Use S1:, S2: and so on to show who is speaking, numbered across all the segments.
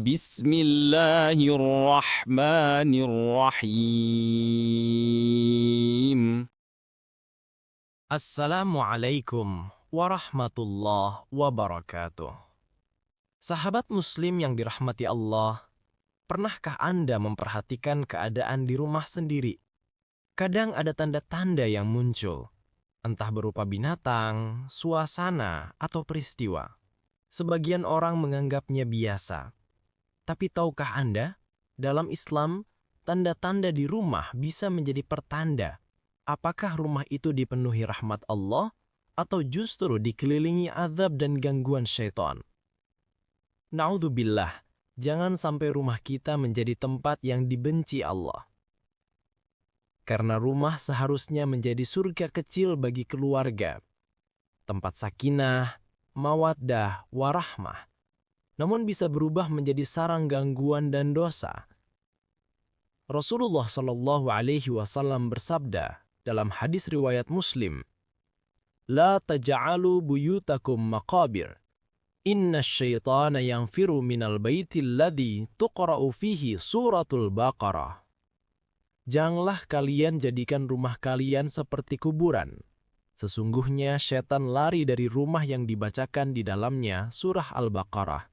S1: Bismillahirrahmanirrahim.
S2: Assalamualaikum warahmatullahi wabarakatuh. Sahabat muslim yang dirahmati Allah, pernahkah Anda memperhatikan keadaan di rumah sendiri? Kadang ada tanda-tanda yang muncul, entah berupa binatang, suasana, atau peristiwa. Sebagian orang menganggapnya biasa. Tapi tahukah Anda, dalam Islam, tanda-tanda di rumah bisa menjadi pertanda apakah rumah itu dipenuhi rahmat Allah atau justru dikelilingi azab dan gangguan syaitan. Na'udzubillah, jangan sampai rumah kita menjadi tempat yang dibenci Allah. Karena rumah seharusnya menjadi surga kecil bagi keluarga, tempat sakinah, mawaddah, warahmah, namun bisa berubah menjadi sarang gangguan dan dosa. Rasulullah SAW bersabda dalam hadis riwayat Muslim, "La taj'alu buyutakum maqabir. Inna syaitana yanfiru minal baiti alladhi tuqra'u fihi suratul Baqarah." Janganlah kalian jadikan rumah kalian seperti kuburan. Sesungguhnya syaitan lari dari rumah yang dibacakan di dalamnya surah Al-Baqarah.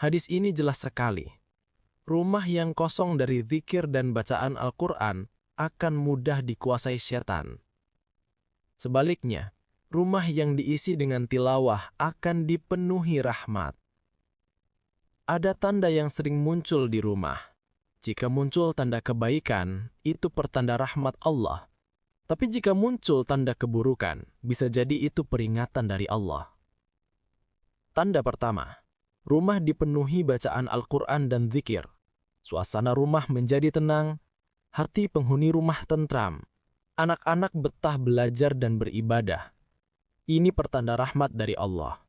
S2: Hadis ini jelas sekali. Rumah yang kosong dari zikir dan bacaan Al-Quran akan mudah dikuasai syaitan. Sebaliknya, rumah yang diisi dengan tilawah akan dipenuhi rahmat. Ada tanda yang sering muncul di rumah. Jika muncul tanda kebaikan, itu pertanda rahmat Allah. Tapi jika muncul tanda keburukan, bisa jadi itu peringatan dari Allah. Tanda pertama, rumah dipenuhi bacaan Al-Quran dan zikir. Suasana rumah menjadi tenang, hati penghuni rumah tentram, anak-anak betah belajar dan beribadah. Ini pertanda rahmat dari Allah.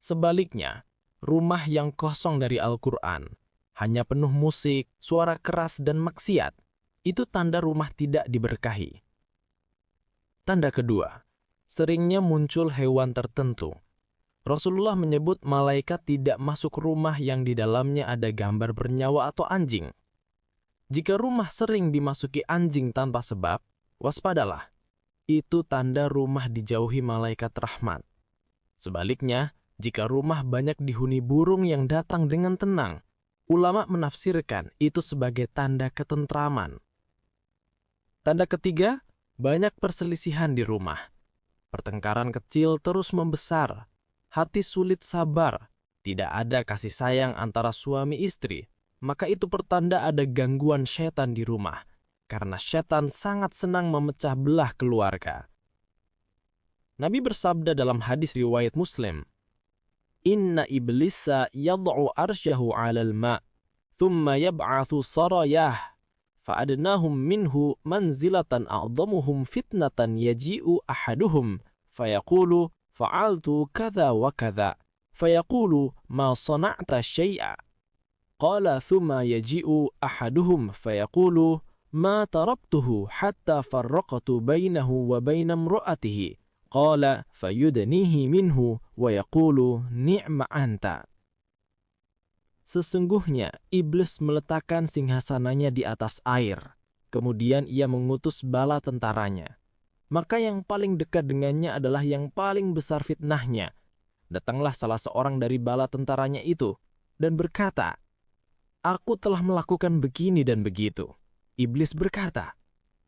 S2: Sebaliknya, rumah yang kosong dari Al-Quran, hanya penuh musik, suara keras dan maksiat, itu tanda rumah tidak diberkahi. Tanda kedua, seringnya muncul hewan tertentu. Rasulullah menyebut malaikat tidak masuk rumah yang di dalamnya ada gambar bernyawa atau anjing. Jika rumah sering dimasuki anjing tanpa sebab, waspadalah. Itu tanda rumah dijauhi malaikat rahmat. Sebaliknya, jika rumah banyak dihuni burung yang datang dengan tenang, ulama menafsirkan itu sebagai tanda ketentraman. Tanda ketiga, banyak perselisihan di rumah. Pertengkaran kecil terus membesar, hati sulit sabar, tidak ada kasih sayang antara suami istri, maka itu pertanda ada gangguan syaitan di rumah, karena syaitan sangat senang memecah belah keluarga. Nabi bersabda dalam hadis riwayat Muslim, "Inna iblisa yad'u arsyahu 'alal ma', thumma yab'athu sarayah, fa'adnahum minhu manzilatan a'dhamuhum fitnatan yaji'u ahaduhum, fayaqulu fa'altu kadha wa kadha, fayaqulu ma sana'ta syai'a." Qala thumma yaji'u ahaduhum fayaqulu ma tarabtuhu hatta farraqtu bainahu wa baina imra'atihi. Qala fayudnihi minhu wa yaqulu ni'ma anta. Sesungguhnya iblis meletakkan singgasananya di atas air. Kemudian ia mengutus bala tentaranya. Maka yang paling dekat dengannya adalah yang paling besar fitnahnya. Datanglah salah seorang dari bala tentaranya itu dan berkata, "Aku telah melakukan begini dan begitu." Iblis berkata,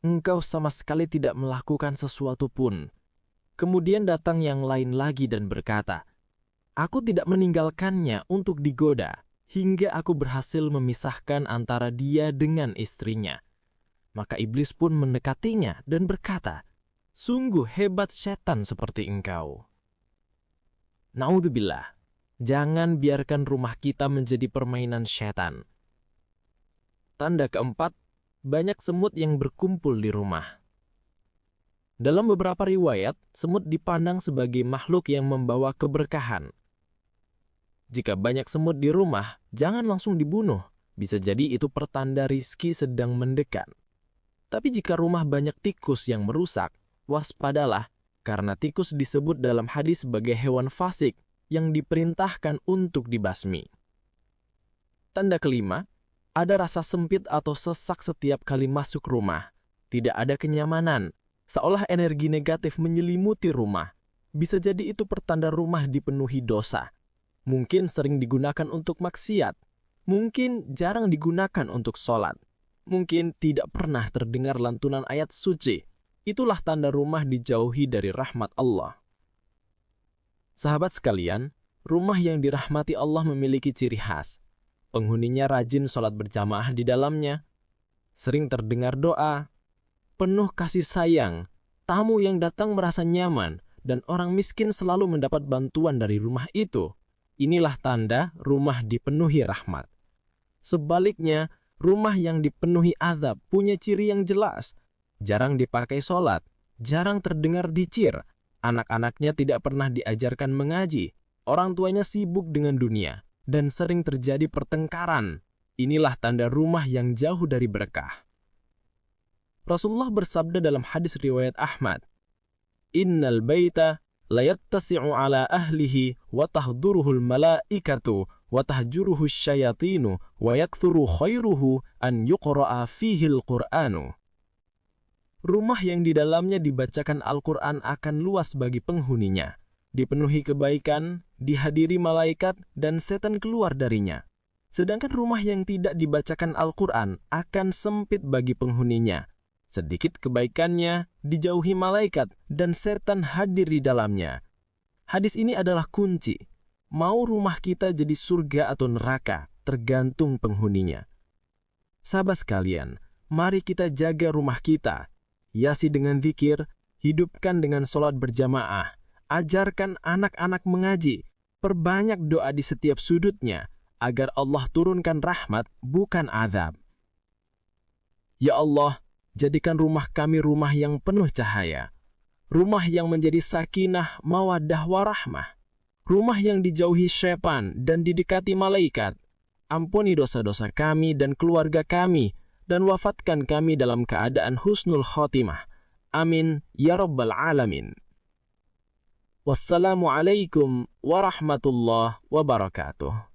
S2: "Engkau sama sekali tidak melakukan sesuatu pun." Kemudian datang yang lain lagi dan berkata, "Aku tidak meninggalkannya untuk digoda, hingga aku berhasil memisahkan antara dia dengan istrinya." Maka iblis pun mendekatinya dan berkata, "Sungguh hebat setan seperti engkau." Na'udzubillah. Jangan biarkan rumah kita menjadi permainan syaitan. Tanda keempat, banyak semut yang berkumpul di rumah. Dalam beberapa riwayat, semut dipandang sebagai makhluk yang membawa keberkahan. Jika banyak semut di rumah, jangan langsung dibunuh. Bisa jadi itu pertanda rizki sedang mendekat. Tapi jika rumah banyak tikus yang merusak, waspadalah, karena tikus disebut dalam hadis sebagai hewan fasik yang diperintahkan untuk dibasmi. Tanda kelima, ada rasa sempit atau sesak setiap kali masuk rumah. Tidak ada kenyamanan, seolah energi negatif menyelimuti rumah. Bisa jadi itu pertanda rumah dipenuhi dosa. Mungkin sering digunakan untuk maksiat. Mungkin jarang digunakan untuk sholat. Mungkin tidak pernah terdengar lantunan ayat suci. Itulah tanda rumah dijauhi dari rahmat Allah. Sahabat sekalian, rumah yang dirahmati Allah memiliki ciri khas. Penghuninya rajin sholat berjamaah di dalamnya. Sering terdengar doa. Penuh kasih sayang. Tamu yang datang merasa nyaman. Dan orang miskin selalu mendapat bantuan dari rumah itu. Inilah tanda rumah dipenuhi rahmat. Sebaliknya, rumah yang dipenuhi azab punya ciri yang jelas. Jarang dipakai sholat, jarang terdengar dicir. Anak-anaknya tidak pernah diajarkan mengaji. Orang tuanya sibuk dengan dunia. Dan sering terjadi pertengkaran. Inilah tanda rumah yang jauh dari berkah. Rasulullah bersabda dalam hadis riwayat Ahmad, Innal baita layattasi'u ala ahlihi wa tahduruhul malaikatu wa tahjuruhu syayatinu wa yakthuru khairuhu an yuqra'a fihil qur'anu. Rumah yang di dalamnya dibacakan Al-Quran akan luas bagi penghuninya. Dipenuhi kebaikan, dihadiri malaikat, dan setan keluar darinya. Sedangkan rumah yang tidak dibacakan Al-Quran akan sempit bagi penghuninya. Sedikit kebaikannya, dijauhi malaikat, dan setan hadir di dalamnya. Hadis ini adalah kunci. Mau rumah kita jadi surga atau neraka, tergantung penghuninya. Sahabat sekalian, mari kita jaga rumah kita. Hiasi dengan zikir, hidupkan dengan sholat berjamaah, ajarkan anak-anak mengaji, perbanyak doa di setiap sudutnya, agar Allah turunkan rahmat, bukan azab. Ya Allah, jadikan rumah kami rumah yang penuh cahaya, rumah yang menjadi sakinah, mawaddah, warahmah, rumah yang dijauhi syaitan dan didekati malaikat. Ampuni dosa-dosa kami dan keluarga kami, dan wafatkan kami dalam keadaan husnul khotimah. Amin ya rabbal alamin. Wassalamualaikum warahmatullahi wabarakatuh.